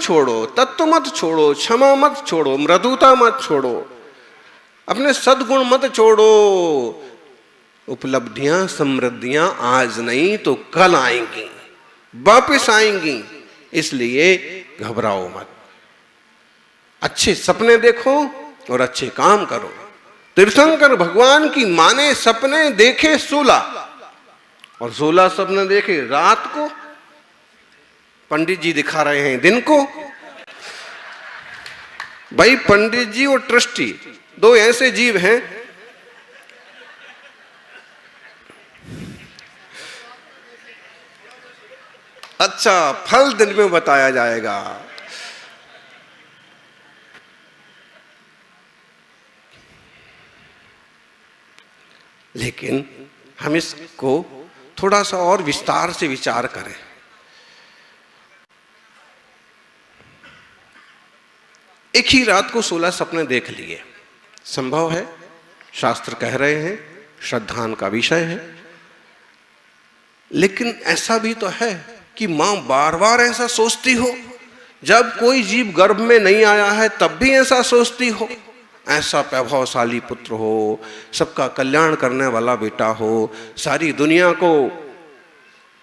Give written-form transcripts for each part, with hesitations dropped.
छोड़ो, तत्व मत छोड़ो, क्षमा मत छोड़ो, मृदुता मत छोड़ो, अपने सद्गुण मत छोड़ो। उपलब्धियां समृद्धियां आज नहीं तो कल आएंगी, वापस आएंगी, इसलिए घबराओ मत। अच्छे सपने देखो और अच्छे काम करो। तीर्थंकर भगवान की मां ने सपने देखे 16 और 16 सपने देखे रात को, पंडित जी दिखा रहे हैं दिन को। भाई पंडित जी और ट्रस्टी दो ऐसे जीव हैं, अच्छा फल दिन में बताया जाएगा। लेकिन हम इसको थोड़ा सा और विस्तार से विचार करें। एक ही रात को 16 सपने देख लिए, संभव है, शास्त्र कह रहे हैं, श्रद्धान का विषय है। लेकिन ऐसा भी तो है कि मां बार बार ऐसा सोचती हो, जब कोई जीव गर्भ में नहीं आया है तब भी ऐसा सोचती हो, ऐसा प्रभावशाली पुत्र हो, सबका कल्याण करने वाला बेटा हो, सारी दुनिया को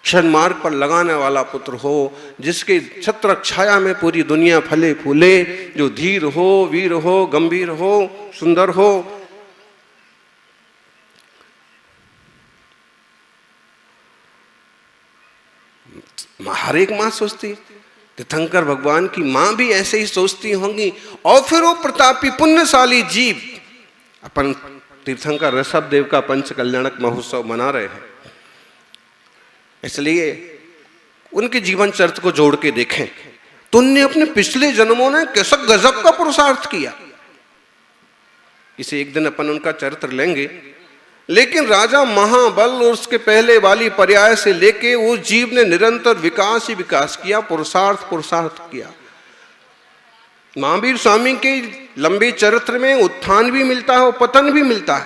क्षण मार्ग पर लगाने वाला पुत्र हो, जिसके छत्र छाया में पूरी दुनिया फले फूले, जो धीर हो, वीर हो, गंभीर हो, सुंदर हो। हर एक मां सोचती, तीर्थंकर भगवान की मां भी ऐसे ही सोचती होंगी। और फिर वो प्रतापी पुण्यशाली जीव, अपन तीर्थंकर ऋषभ देव का पंच कल्याणक महोत्सव मना रहे हैं, इसलिए उनके जीवन चरित्र को जोड़ के देखें तो उनने अपने पिछले जन्मों ने कैसा गजब का पुरुषार्थ किया। इसे एक दिन अपन उनका चरित्र लेंगे। लेकिन राजा महाबल और उसके पहले वाली पर्याय से लेके उस जीव ने निरंतर विकास ही विकास किया, पुरुषार्थ किया। महावीर स्वामी के लंबे चरित्र में उत्थान भी मिलता है और पतन भी मिलता है।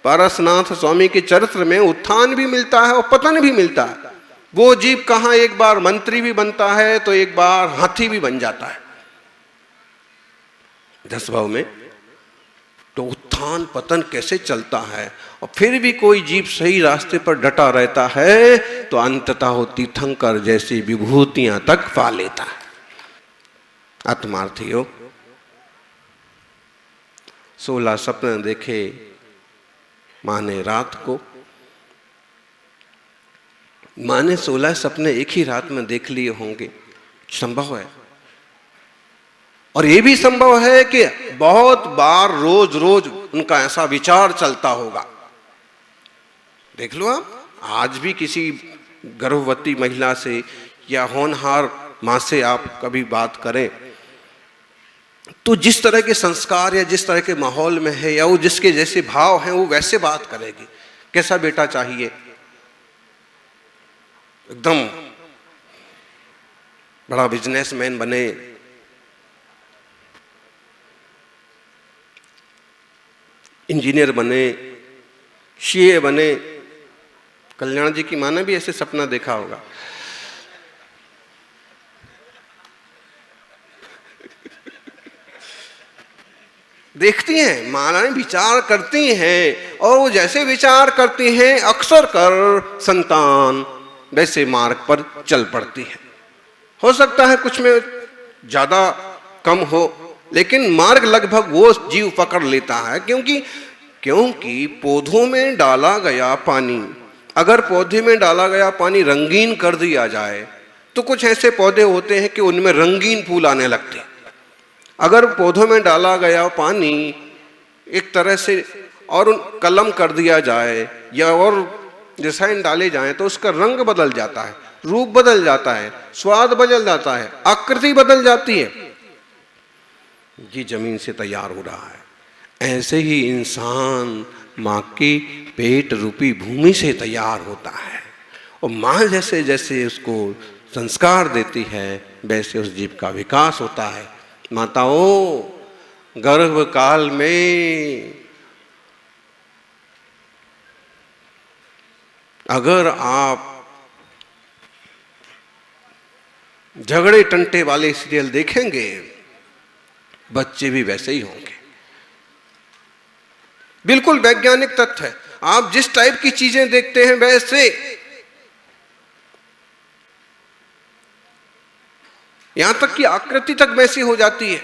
पारसनाथ स्वामी के चरित्र में उत्थान भी मिलता है और पतन भी मिलता है। वो जीव कहां एक बार मंत्री भी बनता है तो एक बार हाथी भी बन जाता है 10 भाव में। तो उत्थान पतन कैसे चलता है, और फिर भी कोई जीव सही रास्ते पर डटा रहता है तो अंततः वो तीर्थंकर जैसी विभूतियां तक पा लेता है। आत्मार्थियों, 16 सपने देखे मां ने रात को। मां ने 16 सपने एक ही रात में देख लिए होंगे, संभव है। और यह भी संभव है कि बहुत बार रोज रोज उनका ऐसा विचार चलता होगा। देख लो आप, आज भी किसी गर्भवती महिला से या होनहार मां से आप कभी बात करें तो जिस तरह के संस्कार या जिस तरह के माहौल में है या वो जिसके जैसे भाव हैं वो वैसे बात करेगी। कैसा बेटा चाहिए, एकदम बड़ा बिजनेसमैन बने, इंजीनियर बने, सीए बने। कल्याण जी की मां ने भी ऐसे सपना देखा होगा। देखती हैं, मालाएं विचार करती हैं, और वो जैसे विचार करती हैं अक्सर कर संतान वैसे मार्ग पर चल पड़ती है। हो सकता है कुछ में ज्यादा कम हो, लेकिन मार्ग लगभग वो जीव पकड़ लेता है। क्योंकि पौधों में डाला गया पानी, अगर पौधे में डाला गया पानी रंगीन कर दिया जाए तो कुछ ऐसे पौधे होते हैं कि उनमें रंगीन फूल आने लगते हैं। अगर पौधों में डाला गया पानी एक तरह से और कलम कर दिया जाए या और रसायन डाले जाएं तो उसका रंग बदल जाता है, रूप बदल जाता है, स्वाद बदल जाता है, आकृति बदल जाती है। ये जमीन से तैयार हो रहा है। ऐसे ही इंसान माँ की पेट रूपी भूमि से तैयार होता है, और माँ जैसे जैसे उसको संस्कार देती है वैसे उस जीव का विकास होता है। माताओं, गर्भ काल में अगर आप झगड़े टंटे वाले सीरियल देखेंगे, बच्चे भी वैसे ही होंगे। बिल्कुल वैज्ञानिक तथ्य है। आप जिस टाइप की चीजें देखते हैं वैसे, यहां तक कि आकृति तक वैसी हो जाती है।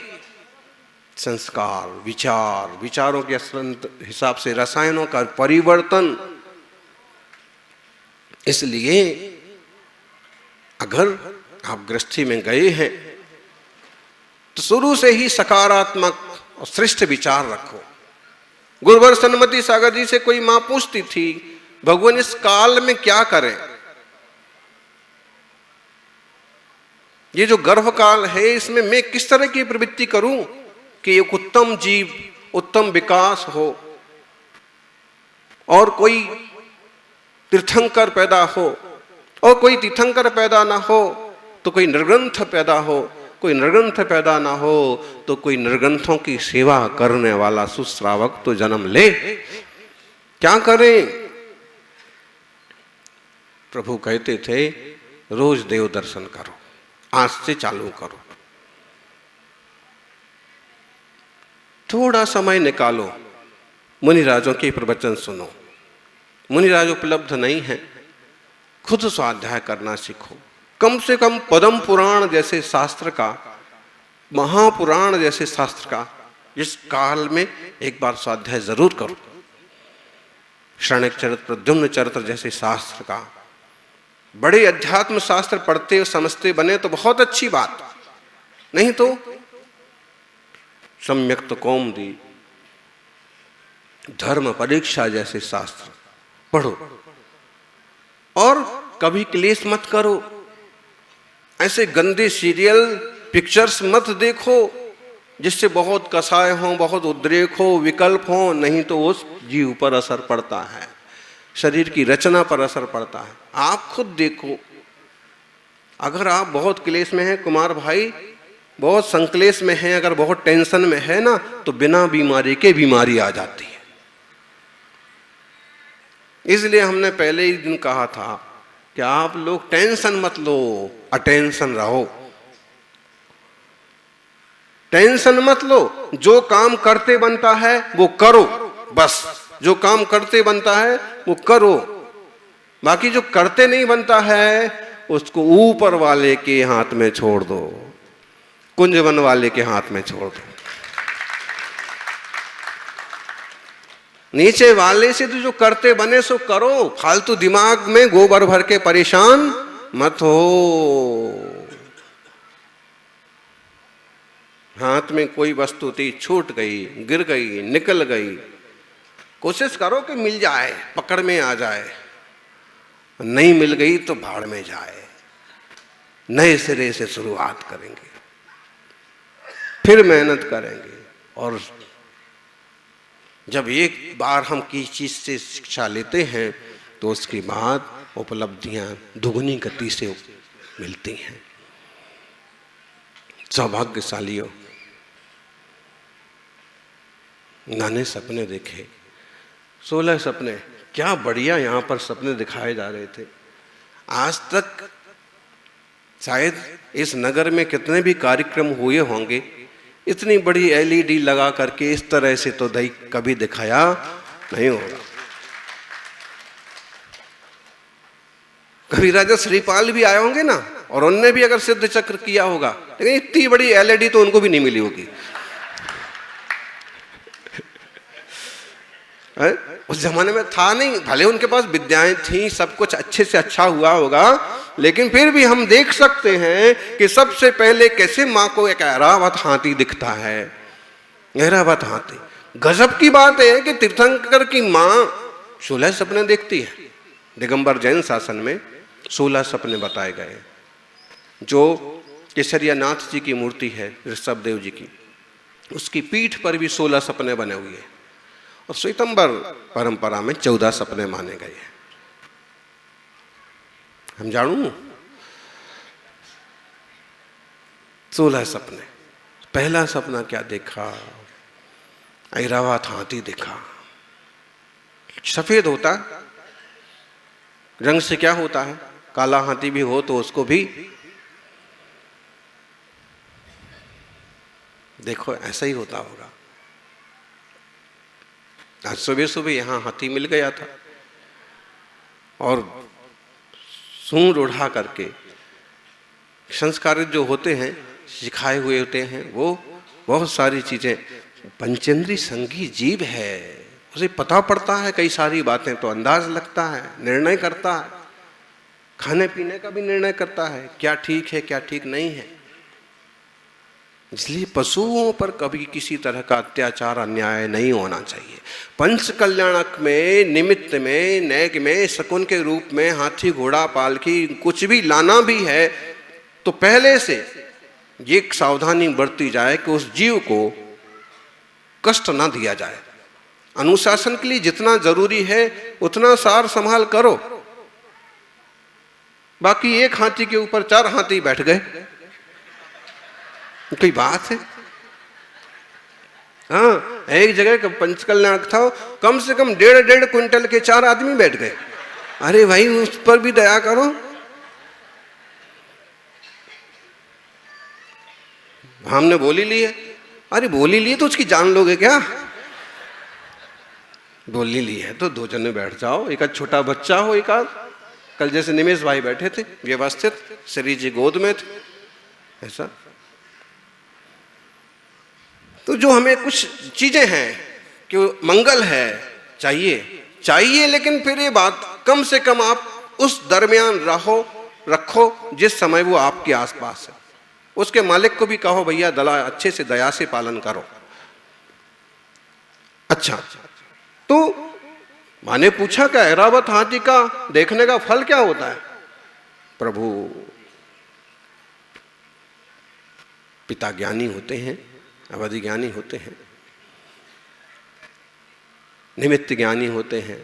संस्कार, विचार, विचारों के हिसाब से रसायनों का परिवर्तन। इसलिए अगर आप गृहस्थी में गए हैं तो शुरू से ही सकारात्मक और श्रेष्ठ विचार रखो। गुरुवर सन्मति सागर जी से कोई मां पूछती थी, भगवान इस काल में क्या करें? ये जो गर्भ काल है इसमें मैं किस तरह की प्रवृत्ति करूं कि एक उत्तम जीव, उत्तम विकास हो, और कोई तीर्थंकर पैदा हो, और कोई तीर्थंकर पैदा ना हो तो कोई निर्ग्रंथ पैदा हो, कोई निर्ग्रंथ पैदा ना हो तो कोई निर्ग्रंथों की सेवा करने वाला सुश्रावक तो जन्म ले। क्या करें? प्रभु कहते थे रोज देव दर्शन करो, आज से चालू करो, थोड़ा समय निकालो, मुनिराजों के प्रवचन सुनो। मुनिराज उपलब्ध नहीं है, खुद स्वाध्याय करना सीखो। कम से कम पद्म पुराण जैसे शास्त्र का, महापुराण जैसे शास्त्र का इस काल में एक बार स्वाध्याय जरूर करो। शरणक चरित्र, प्रद्युम्न चरित्र जैसे शास्त्र का, बड़े अध्यात्म शास्त्र पढ़ते और समझते बने तो बहुत अच्छी बात, नहीं तो सम्यक्त कौमुदी, धर्म परीक्षा जैसे शास्त्र पढ़ो। और कभी क्लेश मत करो, ऐसे गंदे सीरियल पिक्चर्स मत देखो जिससे बहुत कसाय हो, बहुत उद्रेक हो, विकल्प हो, नहीं तो उस जीव पर असर पड़ता है, शरीर की रचना पर असर पड़ता है। आप खुद देखो, अगर आप बहुत क्लेश में हैं कुमार भाई, बहुत संक्लेश में हैं, अगर बहुत टेंशन में है ना, तो बिना बीमारी के बीमारी आ जाती है। इसलिए हमने पहले ही दिन कहा था कि आप लोग टेंशन मत लो, अटेंशन रहो। टेंशन मत लो, जो काम करते बनता है वो करो, बस जो काम करते बनता है वो करो। बाकी जो करते नहीं बनता है उसको ऊपर वाले के हाथ में छोड़ दो, कुंजवन वाले के हाथ में छोड़ दो। नीचे वाले से तो जो करते बने सो करो, फालतू दिमाग में गोबर भर के परेशान मत हो। हाथ में कोई वस्तु थी, छूट गई, गिर गई, निकल गई, कोशिश करो कि मिल जाए, पकड़ में आ जाए। नहीं मिल गई तो भाड़ में जाए, नए सिरे से शुरुआत करेंगे, फिर मेहनत करेंगे। और जब एक बार हम किसी चीज से शिक्षा लेते हैं तो उसके बाद उपलब्धियां दुगनी गति से मिलती हैं। सौभाग्यशालियों, नाने सपने देखे, 16 सपने, क्या बढ़िया यहाँ पर सपने दिखाए जा रहे थे। आज तक शायद इस नगर में कितने भी कार्यक्रम हुए होंगे, इतनी बड़ी एलईडी लगा करके इस तरह से तो कभी दिखाया नहीं होगा। कभी राजा श्रीपाल भी आए होंगे ना, और उनने भी अगर सिद्ध चक्र किया होगा, लेकिन इतनी बड़ी एलईडी तो उनको भी नहीं मिली होगी। उस जमाने में था नहीं, भले उनके पास विद्याएं थी, सब कुछ अच्छे से अच्छा हुआ होगा, लेकिन फिर भी हम देख सकते हैं कि सबसे पहले कैसे माँ को एक ऐरावत हाथी दिखता है। ऐरावत हाथी, गजब की बात है कि तीर्थंकर की माँ 16 सपने देखती है। दिगंबर जैन शासन में 16 सपने बताए गए। जो केसरिया नाथ जी की मूर्ति है ऋषभदेव जी की, उसकी पीठ पर भी 16 सपने बने हुए हैं, और श्वेतंबर परंपरा में 14 सपने माने गए हैं। हम जानू 16 सपने। पहला सपना क्या देखा? ऐरावत हाथी देखा। सफेद होता रंग से क्या होता है, काला हाथी भी हो तो उसको भी देखो ऐसा ही होता होगा। आज सुबह सुबह यहाँ हाथी मिल गया था और सूंड उड़ा करके संस्कारित जो होते हैं, सिखाए हुए होते हैं, वो बहुत सारी चीजें, पंचेंद्रिय संगी जीव है, उसे पता पड़ता है कई सारी बातें, तो अंदाज लगता है, निर्णय करता है, खाने पीने का भी निर्णय करता है, क्या ठीक है क्या ठीक नहीं है। इसलिए पशुओं पर कभी किसी तरह का अत्याचार अन्याय नहीं होना चाहिए। पंच कल्याणक में, निमित्त में, नैक में, शकुन के रूप में हाथी घोड़ा पालकी कुछ भी लाना भी है तो पहले से ये सावधानी बरती जाए कि उस जीव को कष्ट ना दिया जाए। अनुशासन के लिए जितना जरूरी है उतना सार संभाल करो। बाकी एक हाथी के ऊपर 4 हाथी बैठ गए, कोई बात है? हाँ, एक जगह का पंचकल्याण था, कम से कम 1.5 क्विंटल के 4 आदमी बैठ गए। अरे भाई, उस पर भी दया करो। हमने बोली ली है। अरे बोली ली तो उसकी जान लोगे क्या? बोली ली है तो 2 जने बैठ जाओ, एक आध छोटा बच्चा हो, एक आध, कल जैसे निमेश भाई बैठे थे व्यवस्थित, श्री जी गोद में थे, ऐसा। तो जो हमें कुछ चीजें हैं कि मंगल है, चाहिए, लेकिन फिर ये बात कम से कम आप उस दरमियान रखो जिस समय वो आपके आसपास है। उसके मालिक को भी कहो भैया अच्छे से दया से पालन करो। अच्छा, तो माने पूछा क्या ऐरावत हाथी का देखने का फल क्या होता है? प्रभु पिता ज्ञानी होते हैं, अवधि ज्ञानी होते हैं, निमित्त ज्ञानी होते हैं।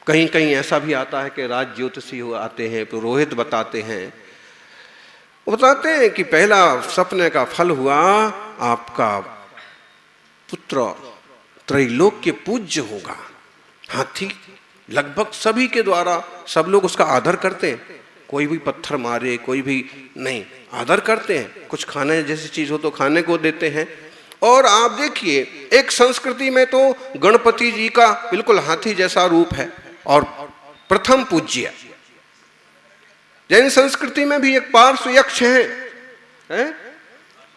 कहीं कहीं ऐसा भी आता है कि राज ज्योतिषी आते हैं, पुरोहित बताते हैं, बताते हैं कि पहला सपने का फल हुआ, आपका पुत्र त्रैलोक्य पूज्य होगा। हाथी लगभग सभी के द्वारा सब लोग उसका आदर करते हैं, कोई भी पत्थर मारे, कोई भी नहीं, आदर करते हैं। कुछ खाने जैसी चीज हो तो खाने को देते हैं। और आप देखिए, एक संस्कृति में तो गणपति जी का बिल्कुल हाथी जैसा रूप है और प्रथम पूज्य। जैन संस्कृति में भी एक पार्श्व यक्ष है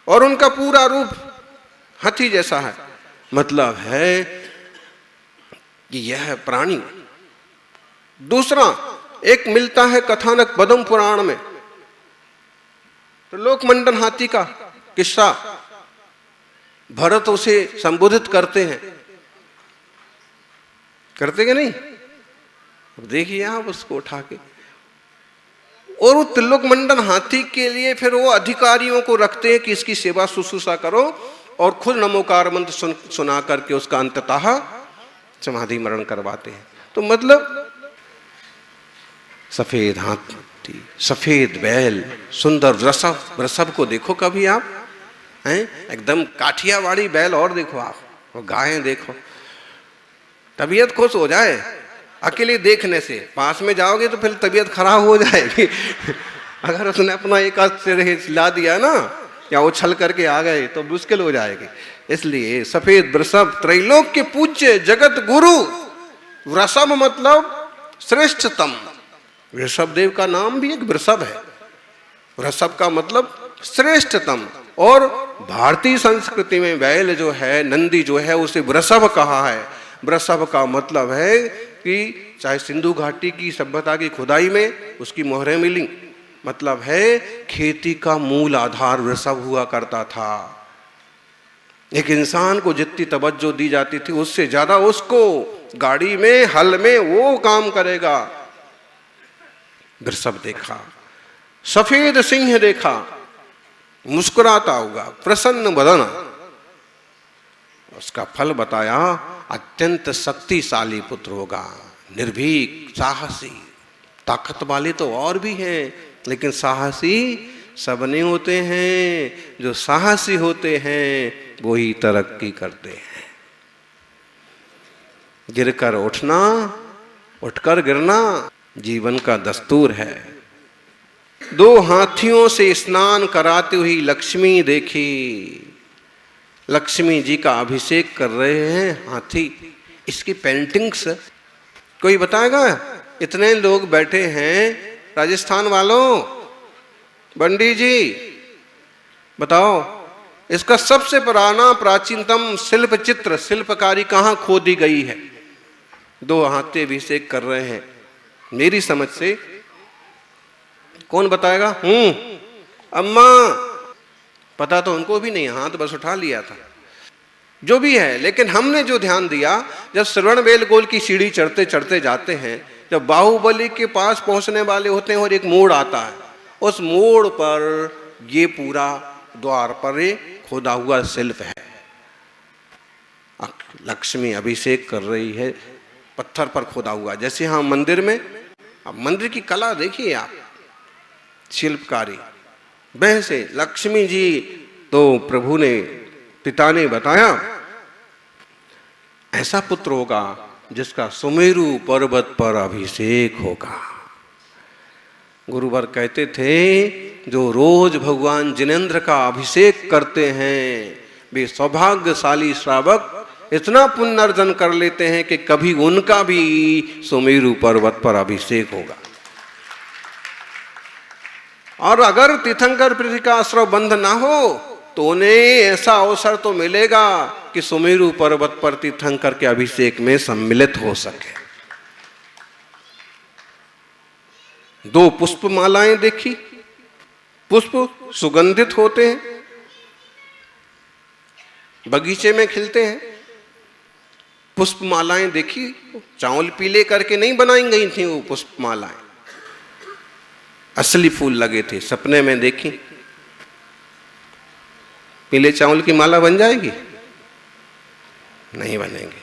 और उनका पूरा रूप हाथी जैसा है। मतलब है कि यह प्राणी। दूसरा एक मिलता है कथानक पद्म पुराण में, तो लोकमंडन हाथी का किस्सा भरत उसे संबोधित करते हैं, करते कि नहीं? अब देखिए आप उसको उठा के, और वो त्रिलोक मंडन हाथी के लिए फिर वो अधिकारियों को रखते हैं कि इसकी सेवा शुश्रूषा करो, और खुद नमोकार मंत्र सुना करके उसका अंततः समाधि मरण करवाते हैं। तो मतलब सफेद हाथी, सफेद बैल, सुंदर वृषभ को देखो कभी आप, हैं एकदम काठियावाड़ी बैल, और देखो आप वो गायें देखो, तबीयत खुश हो जाए अकेले देखने से। पास में जाओगे तो फिर तबीयत खराब हो जाएगी। अगर उसने अपना एक हाथ से हिला दिया ना, या उछल करके आ गए तो मुश्किल हो जाएगी। इसलिए सफेद वृषभ त्रैलोक्य पूज्य जगत गुरु। वृषभ मतलब श्रेष्ठतम। वृषभ देव का नाम भी एक वृषभ है। वृषभ का मतलब श्रेष्ठतम। और भारतीय संस्कृति में बैल जो है, नंदी जो है, उसे वृषभ कहा है। वृषभ का मतलब है कि चाहे सिंधु घाटी की सभ्यता की खुदाई में उसकी मोहरें मिली, मतलब है खेती का मूल आधार वृषभ हुआ करता था। एक इंसान को जितनी तवज्जो दी जाती थी उससे ज्यादा उसको गाड़ी में, हल में वो काम करेगा। वृषभ देखा, सफेद सिंह देखा, मुस्कुराता हुआ, प्रसन्न बदन। उसका फल बताया, अत्यंत शक्तिशाली पुत्र होगा, निर्भीक, साहसी। ताकत वाले तो और भी हैं, लेकिन साहसी सब नहीं होते हैं। जो साहसी होते हैं वो ही तरक्की करते हैं। गिरकर उठना, उठकर गिरना जीवन का दस्तूर है। 2 हाथियों से स्नान कराती हुई लक्ष्मी देखी, लक्ष्मी जी का अभिषेक कर रहे हैं हाथी। इसकी पेंटिंग्स कोई बताएगा? इतने लोग बैठे हैं राजस्थान वालों, बंडी जी बताओ, इसका सबसे पुराना प्राचीनतम शिल्प चित्र शिल्पकारी कहाँ खोदी गई है? दो हाथी अभिषेक कर रहे हैं। मेरी समझ से कौन बताएगा? अम्मा। पता तो उनको भी नहीं, हाथ बस उठा लिया था। जो भी है, लेकिन हमने जो ध्यान दिया, जब श्रवण बेलगोल की सीढ़ी चढ़ते चढ़ते जाते हैं, जब बाहुबली के पास पहुंचने वाले होते हैं और एक मोड़ आता है, उस मोड़ पर ये पूरा द्वार पर खोदा हुआ शिल्प है। लक्ष्मी अभिषेक कर रही है, पत्थर पर खोदा हुआ। जैसे हाँ मंदिर में, अब मंदिर की कला देखिए आप, शिल्पकारी। वैसे लक्ष्मी जी तो प्रभु ने, पिता ने बताया ऐसा पुत्र होगा जिसका सुमेरु पर्वत पर अभिषेक होगा। गुरुवर कहते थे जो रोज भगवान जिनेंद्र का अभिषेक करते हैं वे सौभाग्यशाली श्रावक इतना पुण्य अर्जन कर लेते हैं कि कभी उनका भी सुमेरु पर्वत पर अभिषेक होगा। और अगर तीर्थंकर पृथ्वी का आश्रय बंध ना हो तो उन्हें ऐसा अवसर तो मिलेगा कि सुमेरु पर्वत पर तीर्थंकर के अभिषेक में सम्मिलित हो सके। दो पुष्प मालाएं देखी, पुष्प सुगंधित होते हैं, बगीचे में खिलते हैं। पुष्प मालाएं देखी, चावल पीले करके नहीं बनाई गई थी वो पुष्प मालाएं, असली फूल लगे थे। सपने में देखी, पीले चावल की माला बन जाएगी? नहीं बनेगी।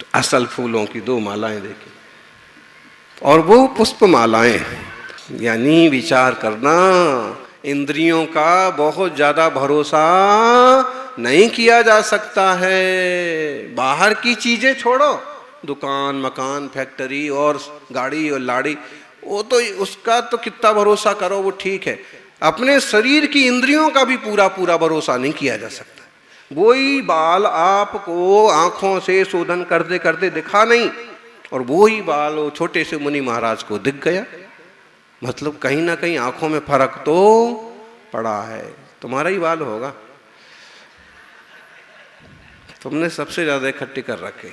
तो असल फूलों की दो मालाएं देखी, और वो पुष्प मालाएं, यानी विचार करना, इंद्रियों का बहुत ज्यादा भरोसा नहीं किया जा सकता है। बाहर की चीजें छोड़ो, दुकान मकान फैक्ट्री और गाड़ी और लाड़ी, वो तो उसका तो कितना भरोसा करो वो ठीक है, अपने शरीर की इंद्रियों का भी पूरा पूरा भरोसा नहीं किया जा सकता। वही बाल आपको आंखों से शोधन करते करते दिखा नहीं, और वही बाल वो छोटे से मुनि महाराज को दिख गया। मतलब कहीं ना कहीं आंखों में फर्क तो पड़ा है। तुम्हारा ही बाल होगा, तुमने सबसे ज्यादा इकट्ठी कर रखे।